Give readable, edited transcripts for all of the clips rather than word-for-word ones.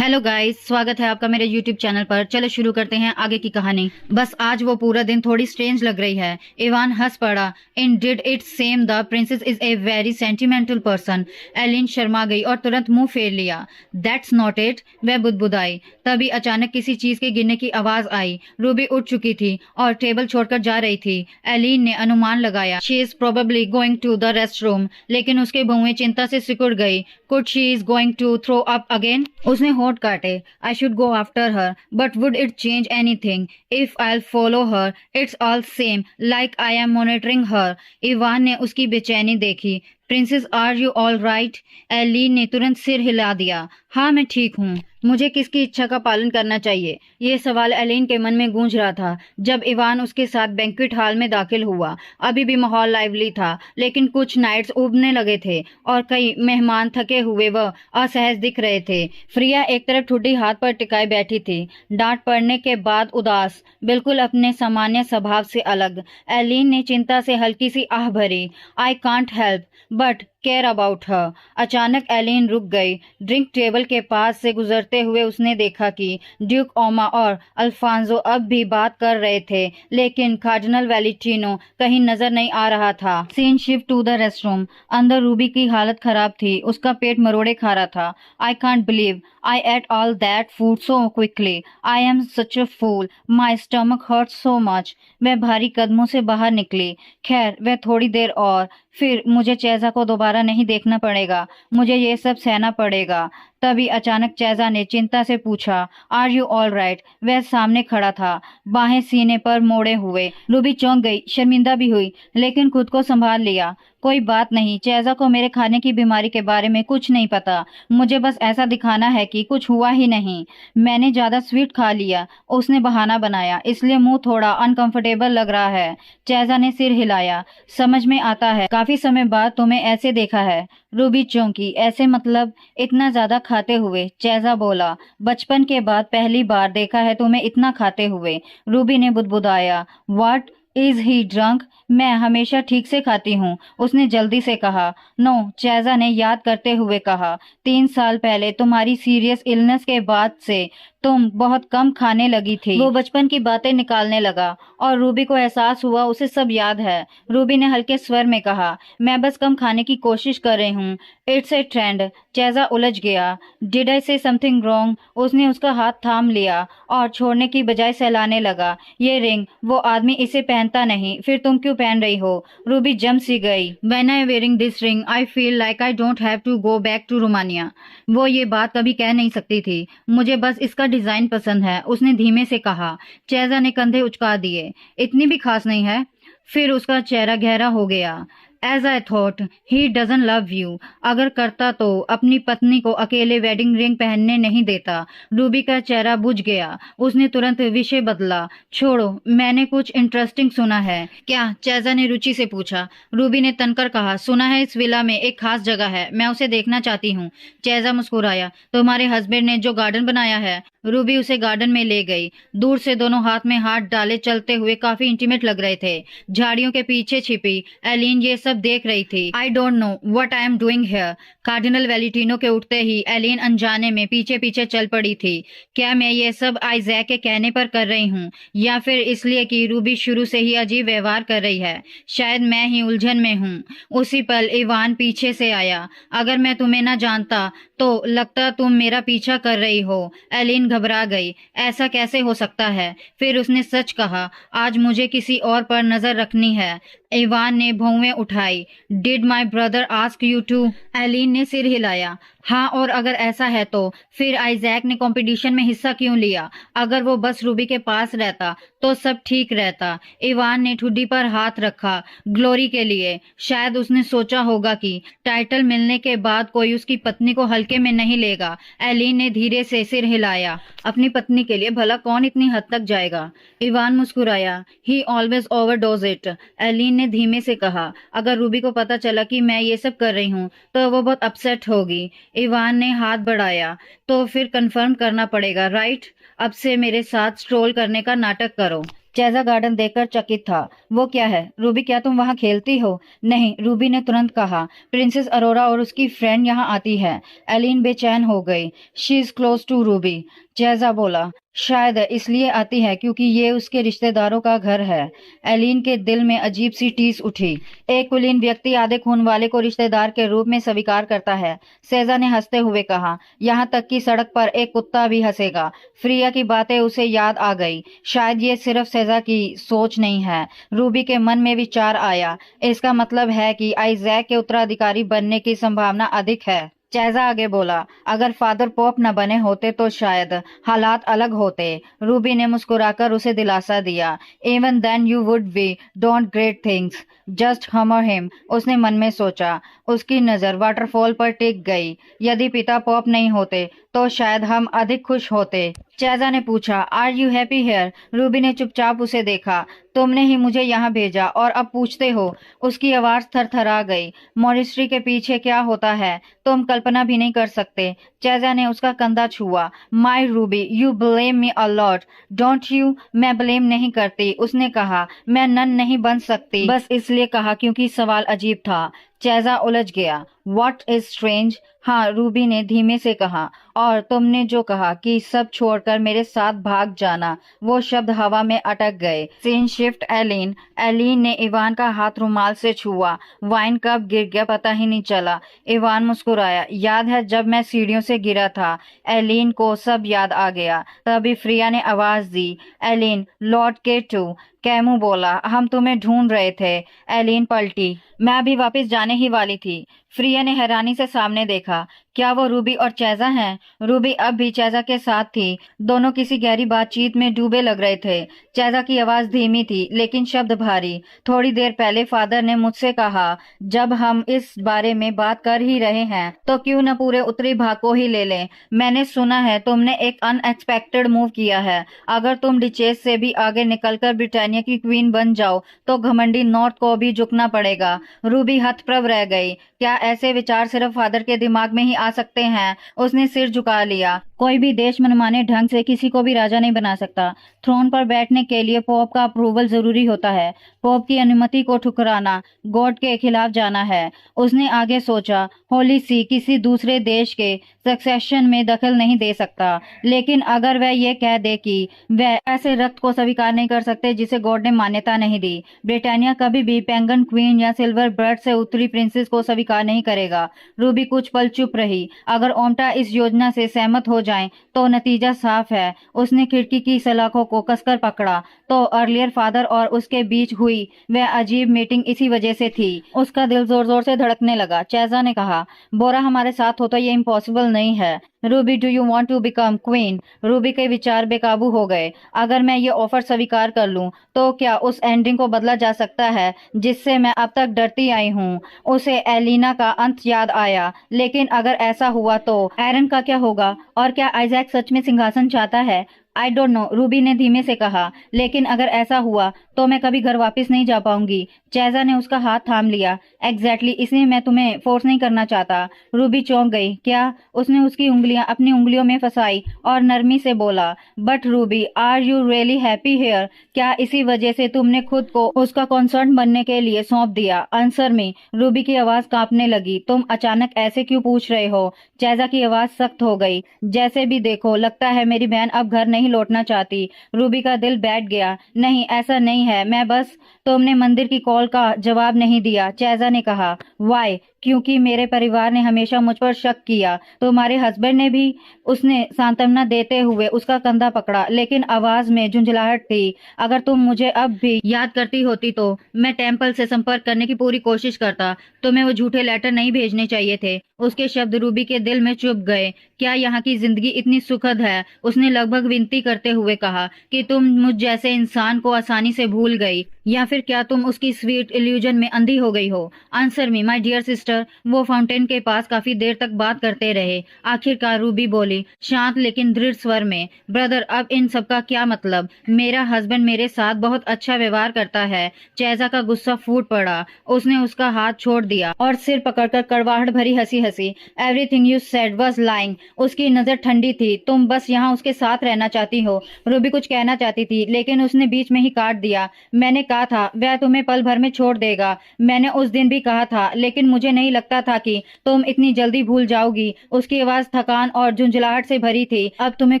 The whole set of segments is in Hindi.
हेलो गाइस, स्वागत है आपका मेरे यूट्यूब चैनल पर। चलो शुरू करते हैं आगे की कहानी। बस आज वो पूरा दिन थोड़ी स्ट्रेंज लग रही है। इवान हंस पड़ा। Indeed it seems the princess is a very sentimental person. Elin शर्मा गई और तुरंत मुंह फेर लिया। दैट्स नॉट इट, वह बुदबुदाई। तभी अचानक किसी चीज के गिरने की आवाज आई। रूबी उठ चुकी थी और टेबल छोड़कर जा रही थी। एलिन ने अनुमान लगाया she is probably going to the rest room, लेकिन उसके भौहें चिंता से सिकुड़ गई। Could she is going to throw up again? उसने होठ काटे। I should go after her, but would it change anything if I follow her? It's all same, like I am monitoring her. Ivan ने उसकी बेचैनी देखी। Princess, are you all right? Elin ने तुरंत सिर हिला दिया। हाँ, मैं ठीक हूँ। मुझे किसकी इच्छा का पालन करना चाहिए? ये सवाल एलिन के मन में गूंज रहा था जब इवान उसके साथ बैंक्वेट हॉल में दाखिल हुआ। अभी भी माहौल लाइवली था, लेकिन कुछ नाइट्स उबने लगे थे और कई मेहमान थके हुए व असहज दिख रहे थे। फ्रिया एक तरफ ठुड्डी हाथ पर टिकाए बैठी थी, डांट पड़ने के बाद उदास, बिल्कुल अपने सामान्य स्वभाव से अलग। एलिन ने चिंता से हल्की सी आह भरी। I can't help but care about her. अचानक एलिन रुक गई। ड्रिंक टेबल के पास से गुजरते हुए उसने देखा कि ड्यूक ओमा और अल्फांसो अब भी बात कर रहे थे, लेकिन कार्डिनल वैलेंटिनो कहीं नजर नहीं आ रहा था। Scene shift to the restroom. अंदर रूबी की हालत खराब थी, उसका पेट मरोड़े खा रहा था। I can't believe I ate all that food so quickly. I am such a fool, my stomach hurt so much. वह भारी कदमों से बाहर निकली। खैर, वह थोड़ी देर और फिर मुझे चेजा को दोबारा नहीं देखना पड़ेगा। मुझे ये सब सहना पड़ेगा। तभी अचानक चेजा ने चिंता से पूछा, आर यू ऑल राइट? वह सामने खड़ा था, बाहें सीने पर मोड़े हुए। रूबी चौंक गई, शर्मिंदा भी हुई, लेकिन खुद को संभाल लिया। कोई बात नहीं, चेजा को मेरे खाने की बीमारी के बारे में कुछ नहीं पता। मुझे बस ऐसा दिखाना है कि कुछ हुआ ही नहीं। मैंने ज्यादा स्वीट खा लिया, उसने बहाना बनाया, इसलिए मुंह थोड़ा अनकंफर्टेबल लग रहा है। चेजा ने सिर हिलाया। समझ में आता है, काफी समय बाद तुम्हें ऐसे देखा है। रूबी चौंकी। ऐसे मतलब? इतना ज्यादा खाते हुए? चेजा बोला, बचपन के बाद पहली बार देखा है तुम्हें इतना खाते हुए। रूबी ने बुदबुदाया। What, is he drunk? मैं हमेशा ठीक से खाती हूँ, उसने जल्दी से कहा। नो, चेजा ने याद करते हुए कहा, 3 साल पहले तुम्हारी सीरियस इलनेस के बाद से तुम बहुत कम खाने लगी थी। वो बचपन की बातें निकालने लगा और रूबी को एहसास हुआ उसे सब याद है। रूबी ने हल्के स्वर में कहा, मैं बस कम खाने की कोशिश कर रही हूँ। It's a trend. चेजा उलझ गया। डिड आई से समथिंग रॉन्ग? उसने उसका हाथ थाम लिया और छोड़ने की बजाय सहलाने लगा। ये रिंग, वो आदमी इसे पहनता नहीं, फिर तुम क्यों पहन रही हो? रूबी जम सी गई। When I wearing this ring I feel like I don't have to go back to Romania. वो ये बात कभी कह नहीं सकती थी। मुझे बस इसका डिजाइन पसंद है, उसने धीमे से कहा। चेजा ने कंधे उचका दिए। इतनी भी खास नहीं है। फिर उसका चेहरा गहरा हो गया। As I thought he doesn't love you. अगर करता तो अपनी पत्नी को अकेले वेडिंग रिंग पहनने नहीं देता। रूबी का चेहरा बुझ गया। उसने तुरंत विषय बदला। छोड़ो, मैंने कुछ इंटरेस्टिंग सुना है। क्या? चेजा ने रुचि से पूछा। रूबी ने तनकर कहा, सुना है इस विला में एक खास जगह है, मैं उसे देखना चाहती हूँ। चेजा मुस्कुराया। तुम्हारे हस्बैंड ने जो गार्डन बनाया है? रूबी उसे गार्डन में ले गई। दूर से दोनों हाथ में हाथ डाले चलते हुए काफी इंटीमेट लग रहे थे। झाड़ियों के पीछे छिपी एलिन ये सब देख रही थी। आई don't know what I am doing here. Cardinal Valentino के उठते ही एलिन अनजाने में पीछे पीछे चल पड़ी थी। क्या मैं ये सब आइजैक के कहने पर कर रही हूँ, या फिर इसलिए कि रूबी शुरू से ही अजीब व्यवहार कर रही है? शायद मैं ही उलझन में हूँ। उसी पल इवान पीछे से आया। अगर मैं तुम्हें न जानता तो लगता तुम मेरा पीछा कर रही हो। एलिन घबरा गई। ऐसा कैसे हो सकता है? फिर उसने सच कहा, आज मुझे किसी और पर नजर रखनी है। इवान ने भौंवें उठाई। Did my brother ask you to? Elin ने सिर हिलाया। हाँ, और अगर ऐसा है तो फिर आइजैक ने कंपटीशन में हिस्सा क्यों लिया? अगर वो बस रूबी के पास रहता तो सब ठीक रहता। इवान ने ठुड्डी पर हाथ रखा। ग्लोरी के लिए। शायद उसने सोचा होगा कि टाइटल मिलने के बाद कोई उसकी पत्नी को हल्के में नहीं लेगा। एलिन ने धीरे से सिर हिलाया। अपनी पत्नी के लिए भला कौन इतनी हद तक जाएगा? इवान मुस्कुराया। He always overdose it. Elin ने धीमे से कहा, अगर रूबी को पता चला कि मैं ये सब कर रही हूँ तो वो बहुत अपसेट होगी। इवान ने हाथ बढ़ाया। तो फिर कंफर्म करना पड़ेगा, राइट? अब से मेरे साथ स्ट्रोल करने का नाटक करो। चेजा गार्डन देखकर चकित था। वो क्या है रूबी, क्या तुम वहाँ खेलती हो? नहीं, रूबी ने तुरंत कहा। प्रिंसेस अरोरा और उसकी फ्रेंड यहाँ आती है। एलिन बेचैन हो गई। She is close to Ruby. चेजा बोला, शायद इसलिए आती है क्योंकि ये उसके रिश्तेदारों का घर है। एलिन के दिल में अजीब सी टीस उठी। एक कुलीन व्यक्ति आधे खून वाले को रिश्तेदार के रूप में स्वीकार करता है। सेजा ने हंसते हुए कहा, यहाँ तक कि सड़क पर एक कुत्ता भी हंसेगा। फ्रिया की बातें उसे याद आ गई। शायद ये सिर्फ सेजा की सोच नहीं है। रूबी के मन में विचार आया, इसका मतलब है कि आइजैक के उत्तराधिकारी बनने की संभावना अधिक है। चेजा आगे बोला, अगर फादर पोप न बने होते तो शायद हालात अलग होते। रूबी ने मुस्कुराकर उसे दिलासा दिया। Even then you would be don't great things, just humour him, उसने मन में सोचा। उसकी नजर वाटरफॉल पर टिक गई। यदि पिता पोप नहीं होते तो शायद हम अधिक खुश होते। चेजा ने पूछा, are you happy here? Ruby ने चुपचाप उसे देखा। तुमने ही मुझे यहाँ भेजा और अब पूछते हो? उसकी आवाज थरथरा गई। मॉनेस्ट्री के पीछे क्या होता है तुम कल्पना भी नहीं कर सकते। चेजा ने उसका कंधा छुआ। My Ruby, you blame me a lot, don't you? मैं ब्लेम नहीं करती, उसने कहा। मैं नन नहीं बन सकती, बस इसलिए कहा क्योंकि सवाल अजीब था। चेजा उलझ गया। What is strange? हाँ, रूबी ने धीमे से कहा। और तुमने जो कहा कि सब छोड़कर मेरे साथ भाग जाना, वो शब्द हवा में अटक गए। Scene shift Elin. एलिन ने इवान का हाथ रुमाल से छुआ। वाइन कप गिर गया, पता ही नहीं चला। इवान मुस्कुराया। याद है जब मैं सीढ़ियों से गिरा था? एलिन को सब याद आ गया। तभी फ्रिया ने आवाज दी, एलिन लॉर्ड केटू। कैमू बोला, हम तुम्हें ढूंढ रहे थे। एलिन पलटी। मैं अभी वापस जाने ही वाली थी। फ्रिया ने हैरानी से सामने देखा। क्या वो रूबी और चेजा हैं? रूबी अब भी चेजा के साथ थी। दोनों किसी गहरी बातचीत में डूबे लग रहे थे। चेजा की आवाज धीमी थी लेकिन शब्द भारी। थोड़ी देर पहले फादर ने मुझसे कहा, जब हम इस बारे में बात कर ही रहे हैं तो क्यों न पूरे उत्तरी भाग को ही ले लें। मैंने सुना है तुमने एक अनएक्सपेक्टेड मूव किया है। अगर तुम डिचेस से भी आगे निकलकर ब्रिटानिया की क्वीन बन जाओ तो घमंडी नॉर्थ को भी झुकना पड़ेगा। रूबी हतप्रभ रह गई। क्या ऐसे विचार सिर्फ फादर के दिमाग में ही आ सकते हैं? उसने सिर झुका लिया। कोई भी देश मनमाने ढंग से किसी को भी राजा नहीं बना सकता। थ्रोन पर बैठने के लिए पोप का अप्रूवल जरूरी होता है। पोप की अनुमति को ठुकराना गॉड के खिलाफ जाना है। उसने आगे सोचा, होली सी किसी दूसरे देश के सक्सेशन में दखल नहीं दे सकता, लेकिन अगर वह ये कह दे कि वह ऐसे रक्त को स्वीकार नहीं कर सकते जिसे गॉड ने मान्यता नहीं दी, ब्रिटानिया कभी भी पेंगन क्वीन या सिल्वर ब्लड से उत्तरी प्रिंसेस को स्वीकार नहीं करेगा। रूबी कुछ पल चुप रही। अगर ओमटा इस योजना से सहमत हो जाए तो नतीजा साफ है। उसने खिड़की की सलाखों को कसकर पकड़ा। तो अर्लियर फादर और उसके बीच हुई वह अजीब मीटिंग इसी वजह से थी। उसका दिल जोर जोर से धड़कने लगा। चेजा ने कहा, बोरा हमारे साथ हो तो ये इम्पॉसिबल नहीं है। Ruby, do you want to become queen? Ruby के विचार बेकाबू हो गए। अगर मैं ये ऑफर स्वीकार कर लूं तो क्या उस एंडिंग को बदला जा सकता है जिससे मैं अब तक डरती आई हूं? उसे एलिना का अंत याद आया। लेकिन अगर ऐसा हुआ तो एरन का क्या होगा? और क्या आइजैक सच में सिंहासन चाहता है? आई डोंट नो, रूबी ने धीमे से कहा। लेकिन अगर ऐसा हुआ तो मैं कभी घर वापस नहीं जा पाऊंगी। चेजा ने उसका हाथ थाम लिया। एग्जैक्टली, इसलिए मैं तुम्हें फोर्स नहीं करना चाहता। रूबी चौंक गई। क्या? उसने उसकी उंगलियां अपनी उंगलियों में फंसाई और नरमी से बोला, but Ruby, are you really happy here? क्या इसी वजह से तुमने खुद को उसका कॉन्सर्ट बनने के लिए सौंप दिया? Answer me. रूबी की आवाज कांपने लगी। तुम अचानक ऐसे क्यों पूछ रहे हो? चेजा की आवाज सख्त हो गई। जैसे भी देखो, लगता है मेरी बहन अब घर नहीं लौटना चाहती। रूबी का दिल बैठ गया। नहीं, ऐसा नहीं है, मैं बस तुमने मंदिर की कॉल का जवाब नहीं दिया, चेजा ने कहा। वाई? क्योंकि मेरे परिवार ने हमेशा मुझ पर शक किया। तुम्हारे हस्बैंड ने भी? उसने सांत्वना देते हुए उसका कंधा पकड़ा, लेकिन आवाज में झुंझलाहट थी। अगर तुम मुझे अब भी याद करती होती तो मैं टेम्पल से संपर्क करने की पूरी कोशिश करता। तुम्हें वो झूठे लेटर नहीं भेजने चाहिए थे। उसके शब्द रूबी के दिल में चुभ गए। क्या यहाँ की जिंदगी इतनी सुखद है? उसने लगभग विनती करते हुए कहा कि तुम मुझ जैसे इंसान को आसानी से भूल गई। या फिर क्या तुम उसकी स्वीट इल्यूजन में अंधी हो गई हो? Answer me my dear sister. वो फाउंटेन के पास काफी देर तक बात करते रहे। आखिरकार रूबी बोली, शांत लेकिन दृढ़ स्वर में, ब्रदर अब इन सब का क्या मतलब? मेरा हस्बैंड मेरे साथ बहुत अच्छा व्यवहार करता है। चेजा का गुस्सा फूट पड़ा। उसने उसका हाथ छोड़ दिया और सिर पकड़कर कड़वाहट भरी हंसी हंसी। Everything you said was lying. उसकी नजर ठंडी थी। तुम बस यहाँ उसके साथ रहना चाहती हो। रूबी कुछ कहना चाहती थी लेकिन उसने बीच में ही काट दिया। मैंने कहा था वह तुम्हें पल भर में छोड़ देगा। मैंने उस दिन भी कहा था, लेकिन मुझे नहीं लगता था कि तुम इतनी जल्दी भूल जाओगी। उसकी आवाज थकान और झुंझलाहट से भरी थी। अब तुम्हें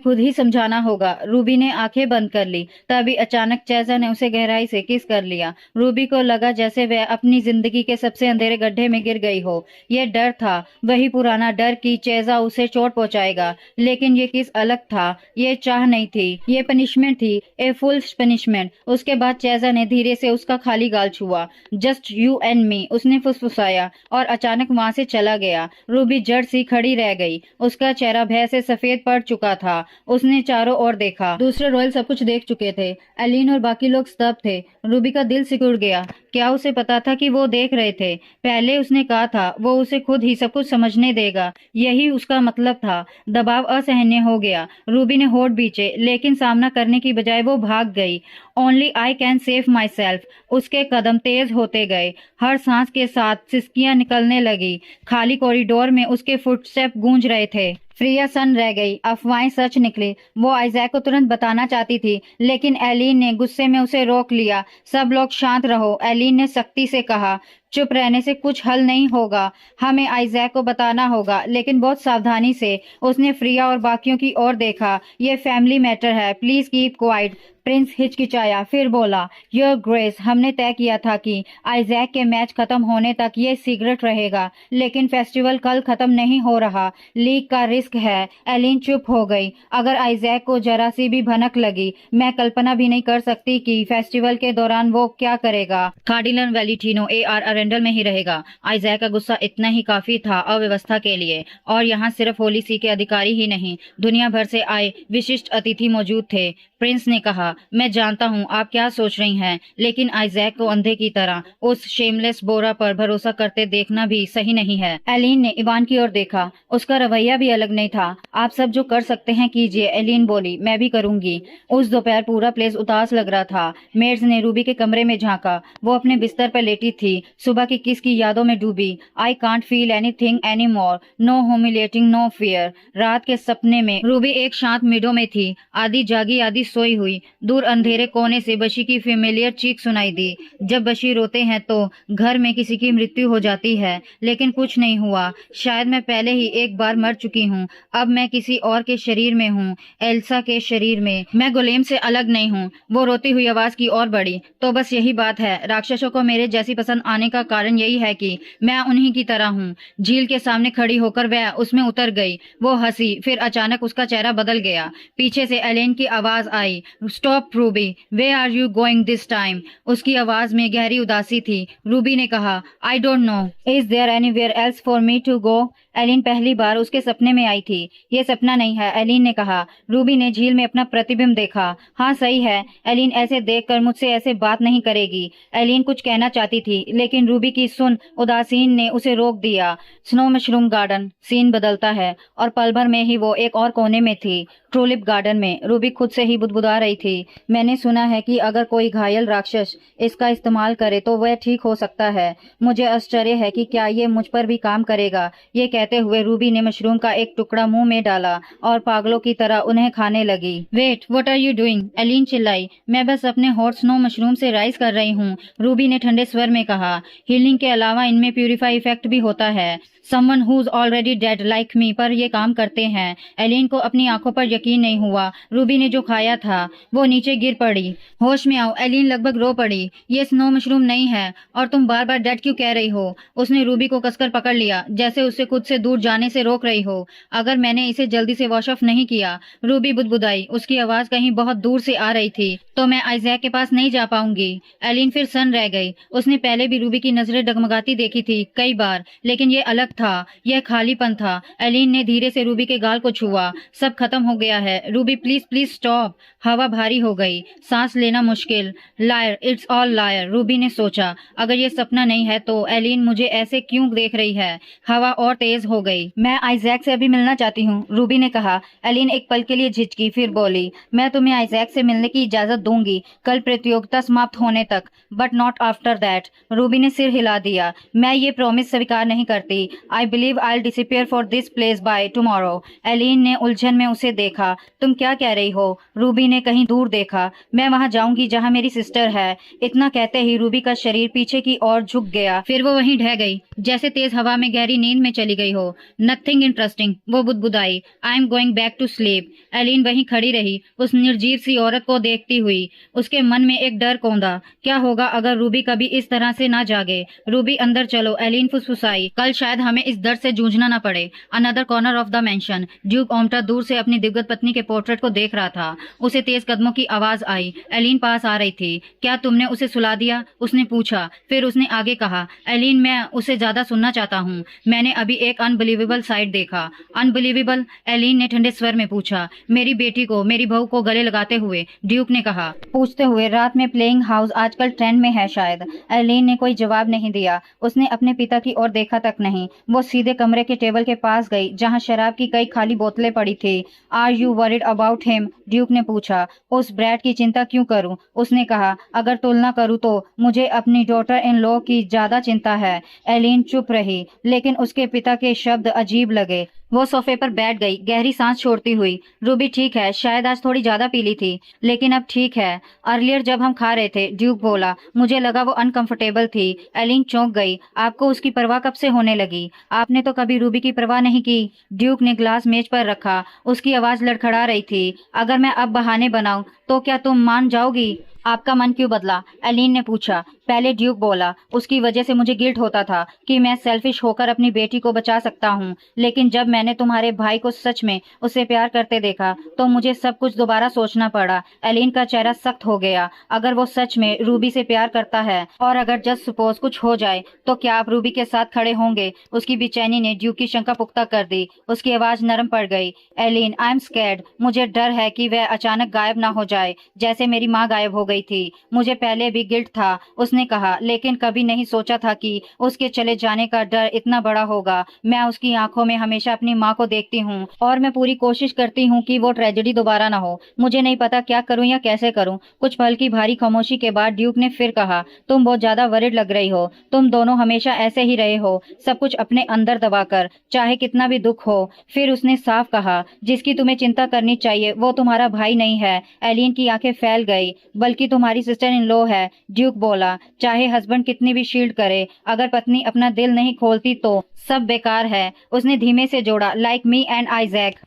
खुद ही समझाना होगा। रूबी ने आंखें बंद कर ली। तभी अचानक चेजा ने उसे गहराई से किस कर लिया। रूबी को लगा जैसे वह अपनी जिंदगी के सबसे अंधेरे गड्ढे में गिर गई हो। यह डर था, वही पुराना डर कि चेजा उसे चोट पहुंचाएगा। लेकिन ये किस अलग था। ये चाह नहीं थी, ये पनिशमेंट थी, ए फुल पनिशमेंट। उसके बाद चेजा ने धीरे से उसका खाली गाल छुआ। जस्ट यू एंड मी, उसने फुसफुसाया और अचानक वहां से चला गया। रूबी जड़ सी खड़ी रह गई। उसका चेहरा भय से सफेद पड़ चुका था। उसने चारों ओर देखा। दूसरे रॉयल सब कुछ देख चुके थे। एलिन और बाकी लोग स्तब्ध थे। रूबी का दिल सिकुड़ गया। क्या उसे पता था कि वो देख रहे थे? पहले उसने कहा था वो उसे खुद ही सब कुछ समझने देगा। यही उसका मतलब था। दबाव असहनीय हो गया। रूबी ने होठ बीचे, लेकिन सामना करने की बजाय वो भाग गई। Only I can save my self. उसके कदम तेज होते गए। हर सांस के साथ सिसकियां निकलने लगी। खाली कॉरिडोर में उसके फुटस्टेप गूंज रहे थे। फ्रिया सन रह गई। अफवाहें सच निकली। वो आइजैक को तुरंत बताना चाहती थी, लेकिन एलिन ने गुस्से में उसे रोक लिया। सब लोग शांत रहो, एलिन ने सख्ती से कहा। चुप रहने से कुछ हल नहीं होगा। हमें आइजैक को बताना होगा, लेकिन बहुत सावधानी से। उसने फ्रिया और बाकियों की ओर देखा। ये फैमिली मैटर है, प्लीज कीप क्वाइट। प्रिंस हिचकिचाया, फिर बोला, योर ग्रेस, हमने तय किया था कि आइजैक के मैच खत्म होने तक ये सीक्रेट रहेगा, लेकिन फेस्टिवल कल खत्म नहीं हो रहा। लीक का रिस्क है। एलिन चुप हो गई। अगर आइजैक को जरा सी भी भनक लगी, मैं कल्पना भी नहीं कर सकती कि फेस्टिवल के दौरान वो क्या करेगा। कार्डिनल वैलेंटिनो AR अरेंडल में ही रहेगा। आइजैक का गुस्सा इतना ही काफी था अव्यवस्था के लिए। और यहाँ सिर्फ होली सी के अधिकारी ही नहीं, दुनिया भर से आए विशिष्ट अतिथि मौजूद थे। प्रिंस ने कहा, मैं जानता हूँ आप क्या सोच रही हैं, लेकिन आइजैक को अंधे की तरह उस शेमलेस बोरा पर भरोसा करते देखना भी सही नहीं है। एलिन ने इवान की ओर देखा। उसका रवैया भी अलग नहीं था। आप सब जो कर सकते हैं कीजिए, एलिन बोली, मैं भी करूंगी। उस दोपहर पूरा प्लेस उदास लग रहा था। मेड्स ने रूबी के कमरे में झांका। वो अपने बिस्तर पर लेटी थी, सुबह की किस की यादों में डूबी। I can't feel anything any more, no humiliating, no fear. रात के सपने में रूबी एक शांत मिडो में थी, आधी जागी आधी सोई हुई। दूर अंधेरे कोने से बशी की फेमिलियर चीख सुनाई दी। जब बशी रोते हैं तो घर में किसी की मृत्यु हो जाती है, लेकिन कुछ नहीं हुआ। शायद मैं पहले ही एक बार मर चुकी हूँ। अब मैं किसी और के शरीर में हूँ, एल्सा के शरीर में। मैं गुलेम से अलग नहीं हूँ। वो रोती हुई आवाज की ओर बढ़ी। तो बस यही बात है। राक्षसों को मेरे जैसी पसंद आने का कारण यही है कि मैं उन्हीं की तरह हूँ। झील के सामने खड़ी होकर वह उसमें उतर गई। वो हंसी, फिर अचानक उसका चेहरा बदल गया। पीछे से एलेन की आवाज आई, stop Ruby, where are you going this time? उसकी आवाज में गहरी उदासी थी। रूबी ने कहा, I don't know, is there anywhere else for me to go? Elin पहली बार उसके सपने में आई थी। ये सपना नहीं है, एलिन ने कहा। रूबी ने झील में अपना प्रतिबिंब देखा। हाँ सही है, एलिन ऐसे देखकर मुझसे ऐसे बात नहीं करेगी। एलिन कुछ कहना चाहती थी, लेकिन रूबी की सुन उदासीन ने उसे रोक दिया। Snow mushroom garden. सीन बदलता है और पल भर में ही वो एक और कोने में थी, ट्यूलिप गार्डन में। रूबी खुद से ही बुदबुदा रही थी। मैंने सुना है कि अगर कोई घायल राक्षस इसका इस्तेमाल करे तो वह ठीक हो सकता है। मुझे आश्चर्य है कि क्या ये मुझ पर भी काम करेगा। ये कहते हुए रूबी ने मशरूम का एक टुकड़ा मुंह में डाला और पागलों की तरह उन्हें खाने लगी। Wait, what are you doing? Elin चिल्लाई। मैं बस अपने हॉट स्नो मशरूम से राइस कर रही हूँ, रूबी ने ठंडे स्वर में कहा। हीलिंग के अलावा इनमें प्यूरिफाई इफेक्ट भी होता है। Someone who's already dead like me पर ये काम करते हैं। एलिन को अपनी आंखों पर यकीन नहीं हुआ। रूबी ने जो खाया था वो नीचे गिर पड़ी। होश में आओ, एलिन लगभग रो पड़ी। ये स्नो मशरूम नहीं है और तुम बार बार डेड क्यों कह रही हो? उसने रूबी को कसकर पकड़ लिया, जैसे उसे खुद से दूर जाने से रोक रही हो। अगर मैंने इसे जल्दी से वॉश ऑफ नहीं किया, रूबी बुदबुदाई। उसकी आवाज कहीं बहुत दूर से आ रही थी, तो मैं आइजैक के पास नहीं जा पाऊंगी। एलिन फिर सन रह गई। उसने पहले भी रूबी की नजरें डगमगाती देखी थी कई बार, लेकिन ये अलग था। यह खालीपन था। एलिन ने धीरे से रूबी के गाल को छुआ। सब खत्म हो गया गया है। Ruby please please stop. हवा भारी हो गई, सांस लेना मुश्किल। Liar, it's all liar, Ruby ने सोचा। अगर ये सपना नहीं है तो एलिन मुझे ऐसे क्यों देख रही है? हवा और तेज हो गई। मैं आइजैक से अभी मिलना चाहती हूँ, रूबी ने कहा। एलिन एक पल के लिए झिझकी, फिर बोली, मैं तुम्हें आइजैक से मिलने की इजाजत दूंगी कल प्रतियोगिता समाप्त होने तक, but not after that. Ruby ने सिर हिला दिया। मैं ये प्रॉमिस स्वीकार नहीं करती। I believe I will disappear for this place by tomorrow. Elin ने उलझन में उसे देखा। तुम क्या कह रही हो? रूबी ने कहीं दूर देखा। मैं वहां जाऊंगी जहां मेरी सिस्टर है। इतना कहते ही रूबी का शरीर पीछे की ओर झुक गया, फिर वो वहीं ढह गई जैसे तेज हवा में गहरी नींद में चली गई हो। नथिंग इंटरेस्टिंग, वो बुदबुदाई। I am going back to sleep. Elin वहीं खड़ी रही, उस निर्जीव सी औरत को देखती हुई। उसके मन में एक डर कौंधा। क्या होगा अगर रूबी कभी इस तरह से ना जागे? रूबी अंदर चलो, एलिन फुसफुसाई। कल शायद हमें इस दर्द से जूझना ना पड़े। Another corner of the mansion. Duke ओम्टा दूर से अपनी दिवगत पत्नी के पोर्ट्रेट को देख रहा था। उसे तेज कदमों की आवाज आई। एलिन पास आ रही थी। क्या तुमने उसे सुला दिया? उसने पूछा। फिर उसने आगे कहा, एलिन मैं उसे ज्यादा सुनना चाहता हूँ। मैंने अभी एक अनबिलीवेबल साइड देखा। अनबिलीवेबल? एलिन ने ठंडे स्वर में पूछा। मेरी बेटी को, मेरी बहू को गले लगाते हुए, ड्यूक ने कहा, पूछते हुए। रात में प्लेइंग हाउस आजकल ट्रेंड में है शायद। एलिन ने कोई जवाब नहीं दिया। उसने अपने पिता की ओर देखा तक नहीं। वो सीधे कमरे के टेबल के पास गई जहां शराब की कई खाली बोतलें पड़ी थी। Are you worried about him? Duke ने पूछा। उस ब्रैड की चिंता क्यों करूं? उसने कहा। अगर तुलना करूं तो मुझे अपनी डॉटर इन लॉ की ज्यादा चिंता है। एलिन चुप रही, लेकिन उसके पिता के शब्द अजीब लगे। वो सोफे पर बैठ गई, गहरी सांस छोड़ती हुई। रूबी ठीक है, शायद आज थोड़ी ज्यादा पी ली थी, लेकिन अब ठीक है। अर्लियर जब हम खा रहे थे, ड्यूक बोला, मुझे लगा वो अनकंफर्टेबल थी। एलिन चौंक गई। आपको उसकी परवाह कब से होने लगी? आपने तो कभी रूबी की परवाह नहीं की। ड्यूक ने ग्लास मेज पर रखा। उसकी आवाज लड़खड़ा रही थी। अगर मैं अब बहाने बनाऊं तो क्या तुम मान जाओगी? आपका मन क्यों बदला? एलिन ने पूछा। पहले ड्यूक बोला, उसकी वजह से मुझे गिल्ट होता था कि मैं सेल्फिश होकर अपनी बेटी को बचा सकता हूँ, लेकिन जब मैंने तुम्हारे भाई को सच में उसे प्यार करते देखा तो मुझे सब कुछ दोबारा सोचना पड़ा। एलिन का चेहरा सख्त हो गया। अगर वो सच में रूबी से प्यार करता है और अगर जस्ट सपोज कुछ हो जाए तो क्या आप रूबी के साथ खड़े होंगे? उसकी बेचैनी ने ड्यूक की शंका पुख्ता कर दी। उसकी आवाज नरम पड़ गई। Elin, I am scared. मुझे डर है कि वह अचानक गायब ना हो जाए जैसे मेरी माँ गायब हो गई थी। मुझे पहले भी गिल्ट था, उसने कहा, लेकिन कभी नहीं सोचा था कि उसके चले जाने का डर इतना बड़ा होगा। मैं उसकी आंखों में हमेशा अपनी माँ को देखती हूँ और मैं पूरी कोशिश करती हूँ कि वो ट्रेजेडी दोबारा ना हो। मुझे नहीं पता क्या करूँ या कैसे करूँ। कुछ पल की भारी खामोशी के बाद ड्यूक ने फिर कहा, तुम बहुत ज्यादा वरिड लग रही हो। तुम दोनों हमेशा ऐसे ही रहे हो, सब कुछ अपने अंदर दबाकर, चाहे कितना भी दुख हो। फिर उसने साफ कहा, जिसकी तुम्हें चिंता करनी चाहिए वो तुम्हारा भाई नहीं है। एलिन की आंखें फैल गई। बल्कि तुम्हारी सिस्टर इन लॉ है, ड्यूक बोला। चाहे हस्बैंड कितनी भी शील्ड करे, अगर पत्नी अपना दिल नहीं खोलती तो सब बेकार है। उसने धीमे से जोड़ा, लाइक मी एंड आइजैक।